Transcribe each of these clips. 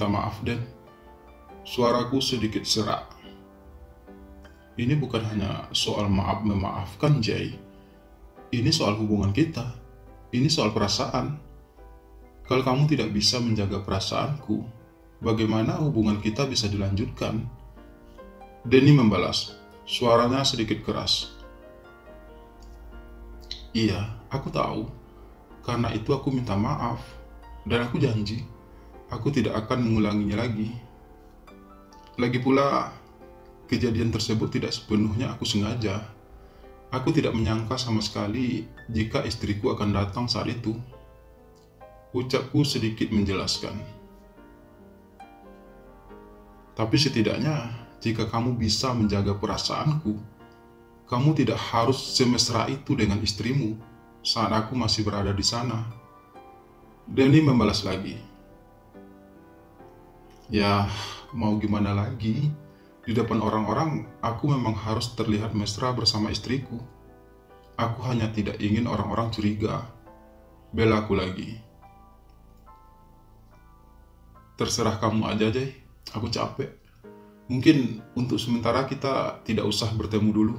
minta maaf, Den. Suaraku sedikit serak. Ini bukan hanya soal maaf memaafkan, Jay. Ini soal hubungan kita. Ini soal perasaan. Kalau kamu tidak bisa menjaga perasaanku, bagaimana hubungan kita bisa dilanjutkan? Denny membalas, suaranya sedikit keras. Iya, aku tahu. Karena itu aku minta maaf. Dan aku janji, aku tidak akan mengulanginya lagi. Lagi pula, kejadian tersebut tidak sepenuhnya aku sengaja. Aku tidak menyangka sama sekali jika istriku akan datang saat itu. Ucapku sedikit menjelaskan. Tapi setidaknya, jika kamu bisa menjaga perasaanku, kamu tidak harus semesra itu dengan istrimu saat aku masih berada di sana. Denny membalas lagi. Ya, mau gimana lagi? Di depan orang-orang, aku memang harus terlihat mesra bersama istriku. Aku hanya tidak ingin orang-orang curiga. Bela aku lagi. Terserah kamu aja, Jay. Aku capek. Mungkin untuk sementara kita tidak usah bertemu dulu.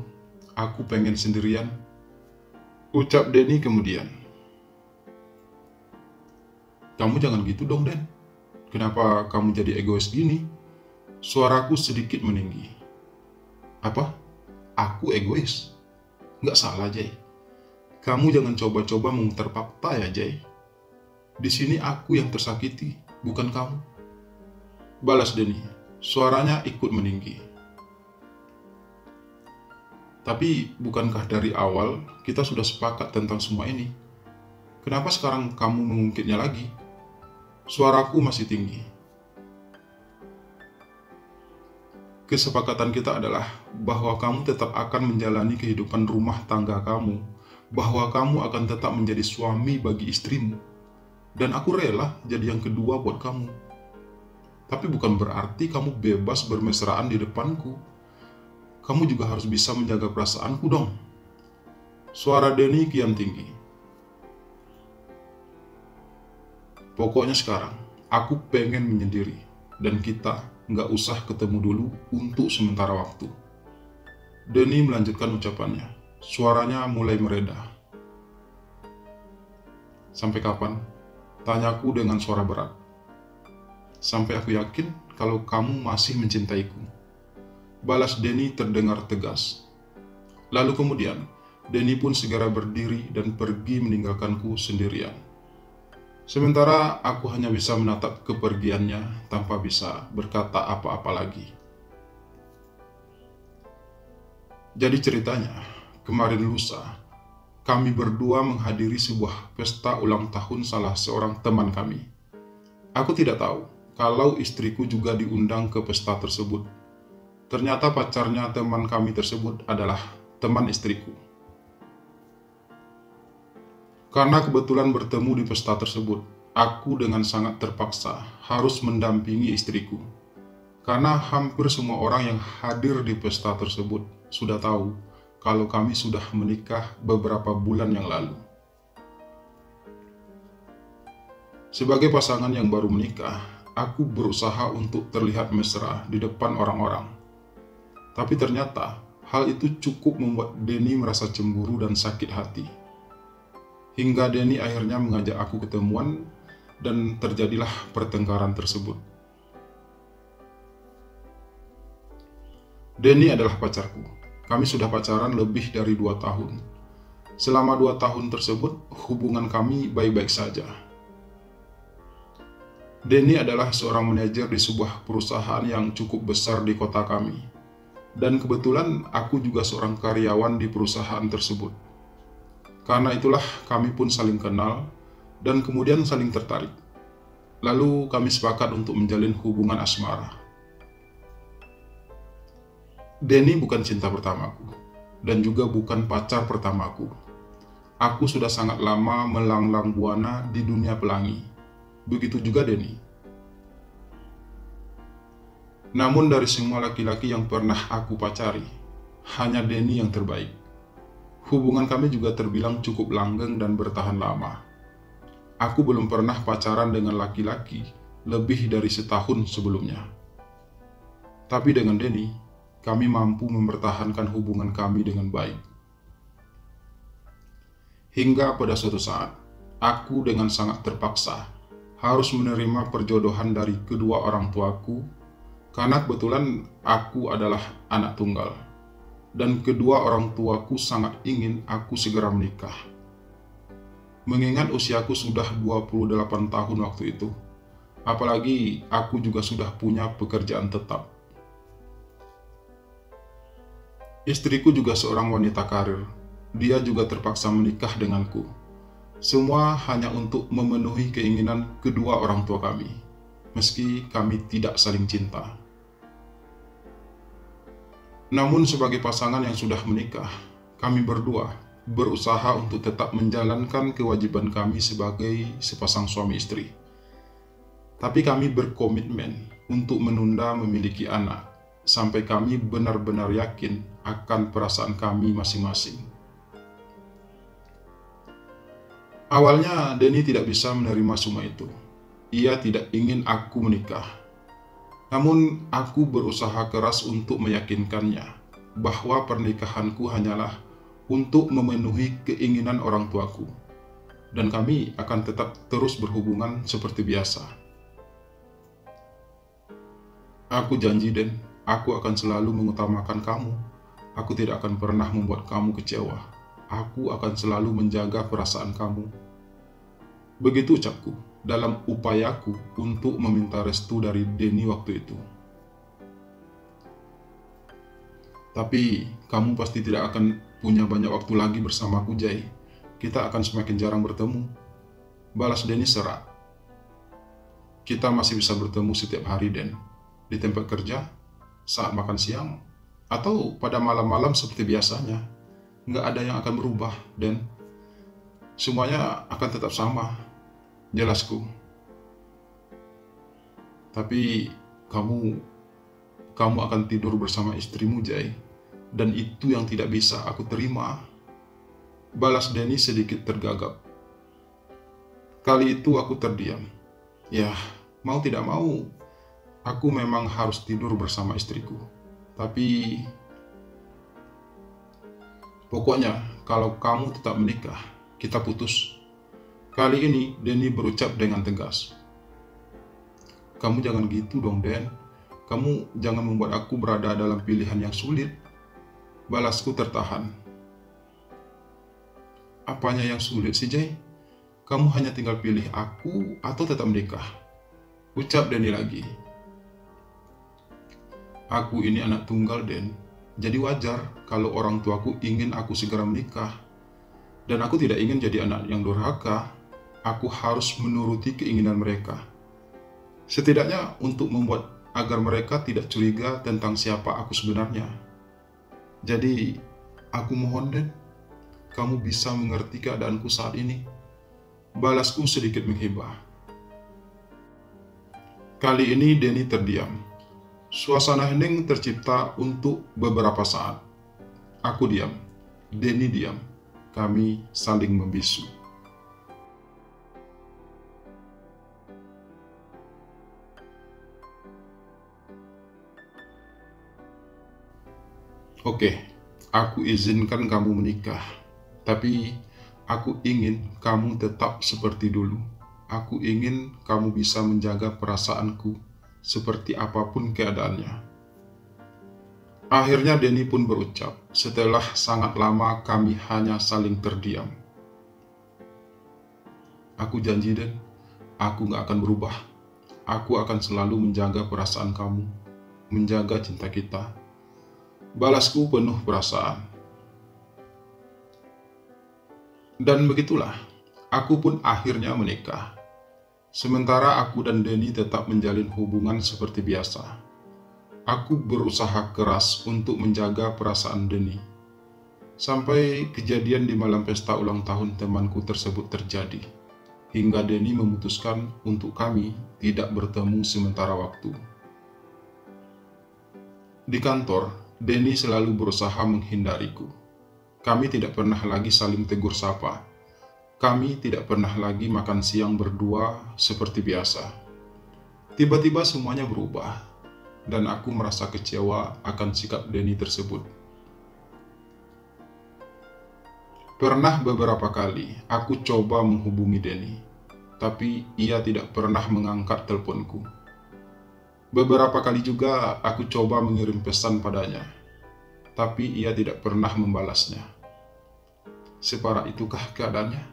Aku pengen sendirian. Ucap Denny kemudian. Kamu jangan gitu dong, Den. Kenapa kamu jadi egois gini? Suaraku sedikit meninggi. Apa? Aku egois? Nggak salah, Jay. Kamu jangan coba-coba memutar fakta ya, Jay. Di sini aku yang tersakiti, bukan kamu. Balas Denny. Suaranya ikut meninggi. Tapi bukankah dari awal kita sudah sepakat tentang semua ini? Kenapa sekarang kamu mengungkitnya lagi? Suaraku masih tinggi. Kesepakatan kita adalah bahwa kamu tetap akan menjalani kehidupan rumah tangga kamu, bahwa kamu akan tetap menjadi suami bagi istrimu, dan aku rela jadi yang kedua buat kamu. Tapi bukan berarti kamu bebas bermesraan di depanku. Kamu juga harus bisa menjaga perasaanku dong. Suara Denny kian tinggi. Pokoknya sekarang, aku pengen menyendiri, dan kita nggak usah ketemu dulu untuk sementara waktu. Denny melanjutkan ucapannya. Suaranya mulai mereda. Sampai kapan? Tanyaku dengan suara berat. Sampai aku yakin kalau kamu masih mencintaiku. Balas Denny terdengar tegas. Lalu kemudian, Denny pun segera berdiri dan pergi meninggalkanku sendirian. Sementara aku hanya bisa menatap kepergiannya tanpa bisa berkata apa-apa lagi. Jadi ceritanya, kemarin lusa, kami berdua menghadiri sebuah pesta ulang tahun salah seorang teman kami. Aku tidak tahu kalau istriku juga diundang ke pesta tersebut. Ternyata pacarnya teman kami tersebut adalah teman istriku. Karena kebetulan bertemu di pesta tersebut, aku dengan sangat terpaksa harus mendampingi istriku. Karena hampir semua orang yang hadir di pesta tersebut sudah tahu kalau kami sudah menikah beberapa bulan yang lalu. Sebagai pasangan yang baru menikah, aku berusaha untuk terlihat mesra di depan orang-orang. Tapi ternyata hal itu cukup membuat Denny merasa cemburu dan sakit hati. Hingga Denny akhirnya mengajak aku ketemuan dan terjadilah pertengkaran tersebut. Denny adalah pacarku. Kami sudah pacaran lebih dari 2 tahun. Selama 2 tahun tersebut, hubungan kami baik-baik saja. Denny adalah seorang manajer di sebuah perusahaan yang cukup besar di kota kami. Dan kebetulan aku juga seorang karyawan di perusahaan tersebut. Karena itulah kami pun saling kenal dan kemudian saling tertarik. Lalu kami sepakat untuk menjalin hubungan asmara. Denny bukan cinta pertamaku dan juga bukan pacar pertamaku. Aku sudah sangat lama melanglang buana di dunia pelangi. Begitu juga Denny. Namun dari semua laki-laki yang pernah aku pacari, hanya Denny yang terbaik. Hubungan kami juga terbilang cukup langgeng dan bertahan lama. Aku belum pernah pacaran dengan laki-laki lebih dari setahun sebelumnya. Tapi dengan Denny, kami mampu mempertahankan hubungan kami dengan baik. Hingga pada suatu saat, aku dengan sangat terpaksa harus menerima perjodohan dari kedua orang tuaku, karena kebetulan aku adalah anak tunggal, dan kedua orang tuaku sangat ingin aku segera menikah. Mengingat usiaku sudah 28 tahun waktu itu, apalagi aku juga sudah punya pekerjaan tetap. Istriku juga seorang wanita karir. Dia juga terpaksa menikah denganku. Semua hanya untuk memenuhi keinginan kedua orang tua kami, meski kami tidak saling cinta. Namun sebagai pasangan yang sudah menikah, kami berdua berusaha untuk tetap menjalankan kewajiban kami sebagai sepasang suami istri. Tapi kami berkomitmen untuk menunda memiliki anak sampai kami benar-benar yakin akan perasaan kami masing-masing. Awalnya Denny tidak bisa menerima semua itu. Ia tidak ingin aku menikah. Namun aku berusaha keras untuk meyakinkannya bahwa pernikahanku hanyalah untuk memenuhi keinginan orang tuaku, dan kami akan tetap terus berhubungan seperti biasa. Aku janji, Den, aku akan selalu mengutamakan kamu. Aku tidak akan pernah membuat kamu kecewa. Aku akan selalu menjaga perasaan kamu. Begitu ucapku dalam upayaku untuk meminta restu dari Denny waktu itu. Tapi kamu pasti tidak akan punya banyak waktu lagi bersamaku, Jay. Kita akan semakin jarang bertemu, balas Denny serak. Kita masih bisa bertemu setiap hari, Den. Di tempat kerja, saat makan siang, atau pada malam-malam seperti biasanya. Nggak ada yang akan berubah, Den. Semuanya akan tetap sama, jelasku. Tapi kamu akan tidur bersama istrimu, Jay. Dan itu yang tidak bisa aku terima, balas Denny sedikit tergagap. Kali itu aku terdiam. Ya, mau tidak mau, aku memang harus tidur bersama istriku. Tapi pokoknya kalau kamu tetap menikah, kita putus. Kali ini Denny berucap dengan tegas. Kamu jangan gitu dong, Den. Kamu jangan membuat aku berada dalam pilihan yang sulit, balasku tertahan. Apanya yang sulit sih, Jay? Kamu hanya tinggal pilih aku atau tetap menikah, ucap Denny lagi. Aku ini anak tunggal, Den. Jadi wajar kalau orang tuaku ingin aku segera menikah. Dan aku tidak ingin jadi anak yang durhaka. Aku harus menuruti keinginan mereka. Setidaknya untuk membuat agar mereka tidak curiga tentang siapa aku sebenarnya. Jadi, aku mohon, Den, kamu bisa mengerti keadaanku saat ini. Balasku sedikit menghibah. Kali ini Denny terdiam. Suasana hening tercipta untuk beberapa saat. Aku diam, Denny diam. Kami saling membisu. Oke, aku izinkan kamu menikah. Tapi aku ingin kamu tetap seperti dulu. Aku ingin kamu bisa menjaga perasaanku seperti apapun keadaannya. Akhirnya Denny pun berucap setelah sangat lama kami hanya saling terdiam. Aku janji, Den, aku gak akan berubah. Aku akan selalu menjaga perasaan kamu, menjaga cinta kita. Balasku penuh perasaan. Dan begitulah, aku pun akhirnya menikah. Sementara aku dan Denny tetap menjalin hubungan seperti biasa. Aku berusaha keras untuk menjaga perasaan Denny. Sampai kejadian di malam pesta ulang tahun temanku tersebut terjadi. Hingga Denny memutuskan untuk kami tidak bertemu sementara waktu. Di kantor, Denny selalu berusaha menghindariku. Kami tidak pernah lagi saling tegur sapa. Kami tidak pernah lagi makan siang berdua seperti biasa. Tiba-tiba semuanya berubah, dan aku merasa kecewa akan sikap Denny tersebut. Pernah beberapa kali aku coba menghubungi Denny, tapi ia tidak pernah mengangkat teleponku. Beberapa kali juga aku coba mengirim pesan padanya, tapi ia tidak pernah membalasnya. Separah itukah keadaannya?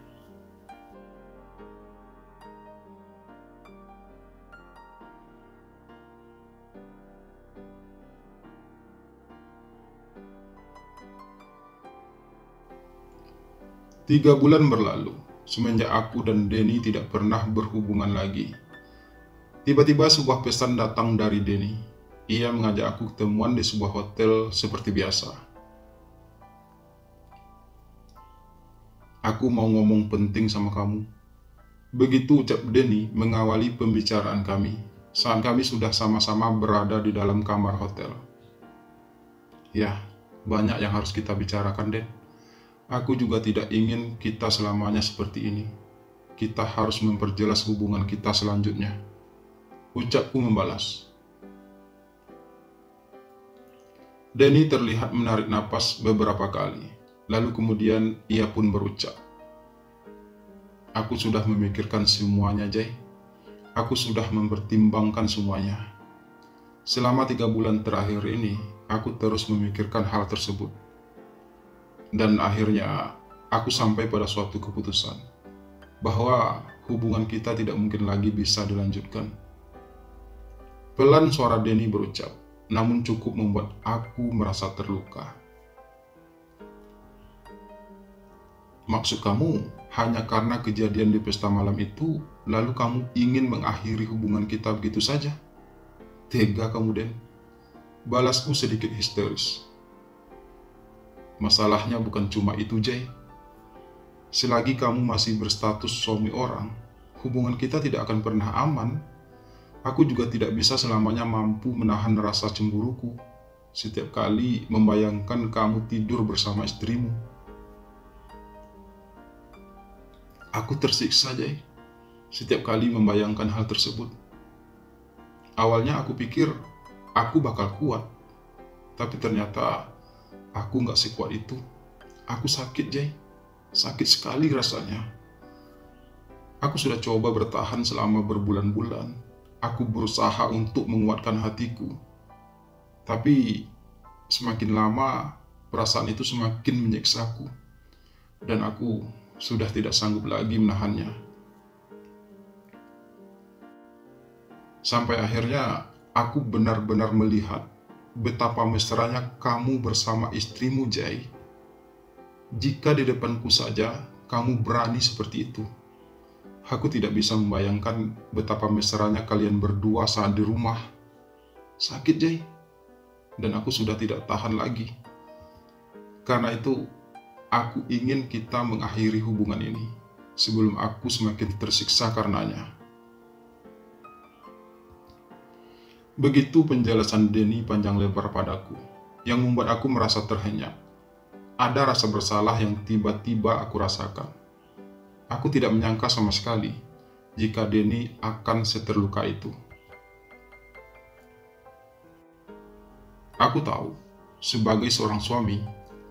Tiga bulan berlalu, semenjak aku dan Denny tidak pernah berhubungan lagi. Tiba-tiba sebuah pesan datang dari Denny. Ia mengajak aku ketemuan di sebuah hotel seperti biasa. Aku mau ngomong penting sama kamu. Begitu ucap Denny mengawali pembicaraan kami, saat kami sudah sama-sama berada di dalam kamar hotel. Ya, banyak yang harus kita bicarakan, Den. Aku juga tidak ingin kita selamanya seperti ini. Kita harus memperjelas hubungan kita selanjutnya. Ucapku membalas. Denny terlihat menarik napas beberapa kali. Lalu kemudian ia pun berucap. Aku sudah memikirkan semuanya, Jay. Aku sudah mempertimbangkan semuanya. Selama 3 bulan terakhir ini, aku terus memikirkan hal tersebut. Dan akhirnya, aku sampai pada suatu keputusan bahwa hubungan kita tidak mungkin lagi bisa dilanjutkan. Pelan suara Denny berucap, namun cukup membuat aku merasa terluka. Maksud kamu, hanya karena kejadian di pesta malam itu, lalu kamu ingin mengakhiri hubungan kita begitu saja? Tega kamu, Den. Balasku sedikit histeris. Masalahnya bukan cuma itu, Jay. Selagi kamu masih berstatus suami orang, hubungan kita tidak akan pernah aman. Aku juga tidak bisa selamanya mampu menahan rasa cemburuku setiap kali membayangkan kamu tidur bersama istrimu. Aku tersiksa, Jay, setiap kali membayangkan hal tersebut. Awalnya aku pikir aku bakal kuat, tapi ternyata aku gak sekuat itu. Aku sakit, Jay. Sakit sekali rasanya. Aku sudah coba bertahan selama berbulan-bulan. Aku berusaha untuk menguatkan hatiku. Tapi semakin lama, perasaan itu semakin menyiksaku. Dan aku sudah tidak sanggup lagi menahannya. Sampai akhirnya aku benar-benar melihat betapa mesranya kamu bersama istrimu, Jay. Jika di depanku saja kamu berani seperti itu, aku tidak bisa membayangkan betapa mesranya kalian berdua saat di rumah. Sakit, Jay, dan aku sudah tidak tahan lagi. Karena itu, aku ingin kita mengakhiri hubungan ini sebelum aku semakin tersiksa karenanya. Begitu penjelasan Denny panjang lebar padaku, yang membuat aku merasa terhenyak. Ada rasa bersalah yang tiba-tiba aku rasakan. Aku tidak menyangka sama sekali jika Denny akan seterluka itu. Aku tahu, sebagai seorang suami,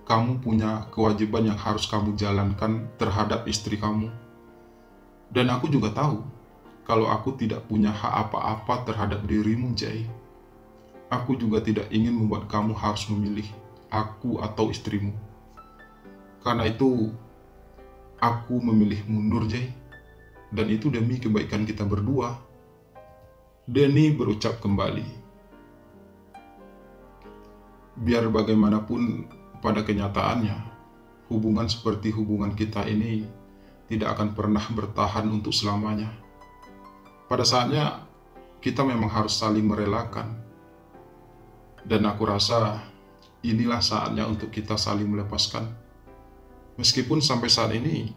kamu punya kewajiban yang harus kamu jalankan terhadap istri kamu. Dan aku juga tahu, kalau aku tidak punya hak apa-apa terhadap dirimu, Jay. Aku juga tidak ingin membuat kamu harus memilih aku atau istrimu. Karena itu, aku memilih mundur, Jay. Dan itu demi kebaikan kita berdua. Denny berucap kembali. Biar bagaimanapun, pada kenyataannya, hubungan seperti hubungan kita ini tidak akan pernah bertahan untuk selamanya. Pada saatnya, kita memang harus saling merelakan. Dan aku rasa inilah saatnya untuk kita saling melepaskan. Meskipun sampai saat ini,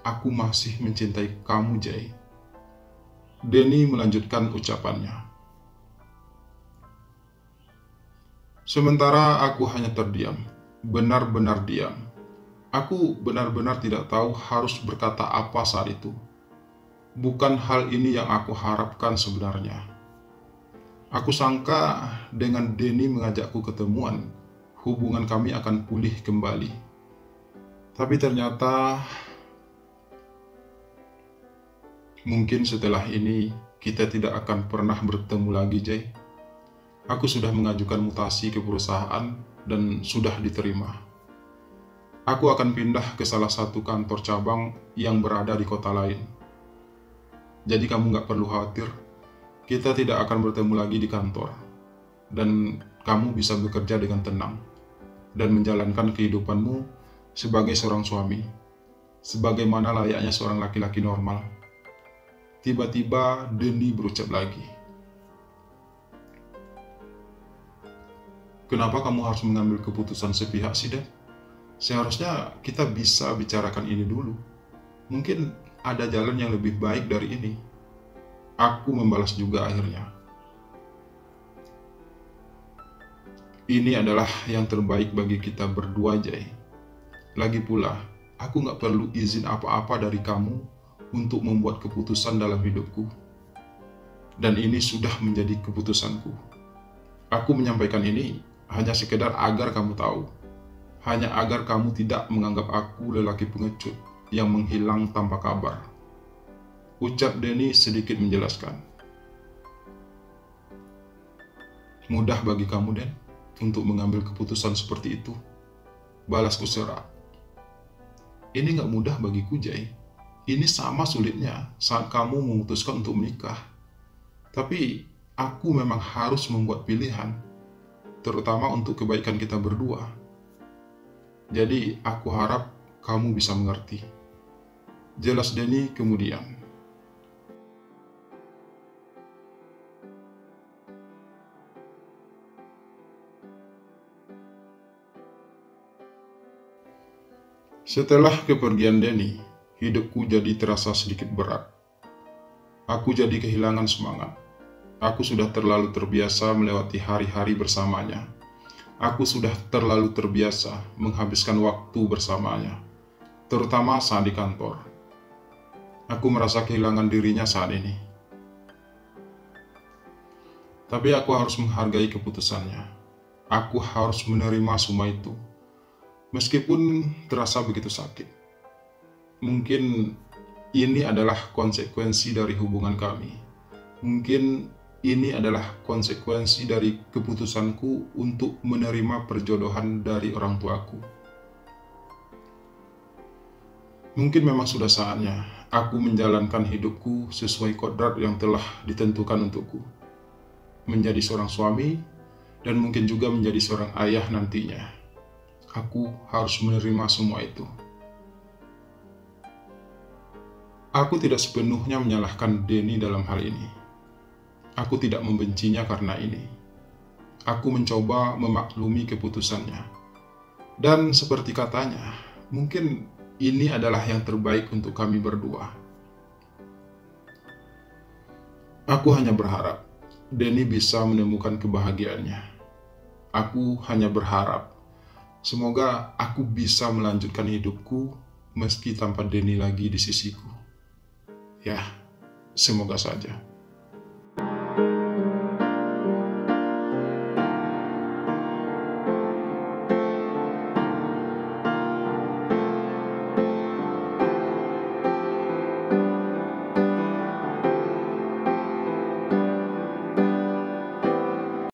aku masih mencintai kamu, Jay. Denny melanjutkan ucapannya. Sementara aku hanya terdiam, benar-benar diam. Aku benar-benar tidak tahu harus berkata apa saat itu. Bukan hal ini yang aku harapkan sebenarnya. Aku sangka dengan Denny mengajakku ketemuan, hubungan kami akan pulih kembali. Tapi ternyata mungkin setelah ini kita tidak akan pernah bertemu lagi, Jay. Aku sudah mengajukan mutasi ke perusahaan dan sudah diterima. Aku akan pindah ke salah satu kantor cabang yang berada di kota lain. Jadi kamu gak perlu khawatir, kita tidak akan bertemu lagi di kantor. Dan kamu bisa bekerja dengan tenang dan menjalankan kehidupanmu sebagai seorang suami, sebagaimana layaknya seorang laki-laki normal. Tiba-tiba Denny berucap lagi, "Kenapa kamu harus mengambil keputusan sepihak sih, Den? Seharusnya kita bisa bicarakan ini dulu. Mungkin ada jalan yang lebih baik dari ini." Aku membalas juga akhirnya, "Ini adalah yang terbaik bagi kita berdua, Jay. Lagi pula, aku gak perlu izin apa-apa dari kamu untuk membuat keputusan dalam hidupku. Dan ini sudah menjadi keputusanku. Aku menyampaikan ini hanya sekedar agar kamu tahu. Hanya agar kamu tidak menganggap aku lelaki pengecut yang menghilang tanpa kabar," ucap Denny sedikit menjelaskan. "Mudah bagi kamu, Den, untuk mengambil keputusan seperti itu," balasku serak. "Ini gak mudah bagiku, Jay. Ini sama sulitnya saat kamu memutuskan untuk menikah. Tapi aku memang harus membuat pilihan, terutama untuk kebaikan kita berdua. Jadi aku harap kamu bisa mengerti," jelas Denny kemudian. Setelah kepergian Denny, hidupku jadi terasa sedikit berat. Aku jadi kehilangan semangat. Aku sudah terlalu terbiasa melewati hari-hari bersamanya. Aku sudah terlalu terbiasa menghabiskan waktu bersamanya, terutama saat di kantor. Aku merasa kehilangan dirinya saat ini. Tapi aku harus menghargai keputusannya. Aku harus menerima semua itu. Meskipun terasa begitu sakit. Mungkin ini adalah konsekuensi dari hubungan kami. Mungkin ini adalah konsekuensi dari keputusanku untuk menerima perjodohan dari orang tuaku. Mungkin memang sudah saatnya aku menjalankan hidupku sesuai kodrat yang telah ditentukan untukku. Menjadi seorang suami dan mungkin juga menjadi seorang ayah nantinya. Aku harus menerima semua itu. Aku tidak sepenuhnya menyalahkan Denny dalam hal ini. Aku tidak membencinya karena ini. Aku mencoba memaklumi keputusannya. Dan seperti katanya, mungkin ini adalah yang terbaik untuk kami berdua. Aku hanya berharap Denny bisa menemukan kebahagiaannya. Aku hanya berharap semoga aku bisa melanjutkan hidupku meski tanpa Denny lagi di sisiku. Ya, semoga saja.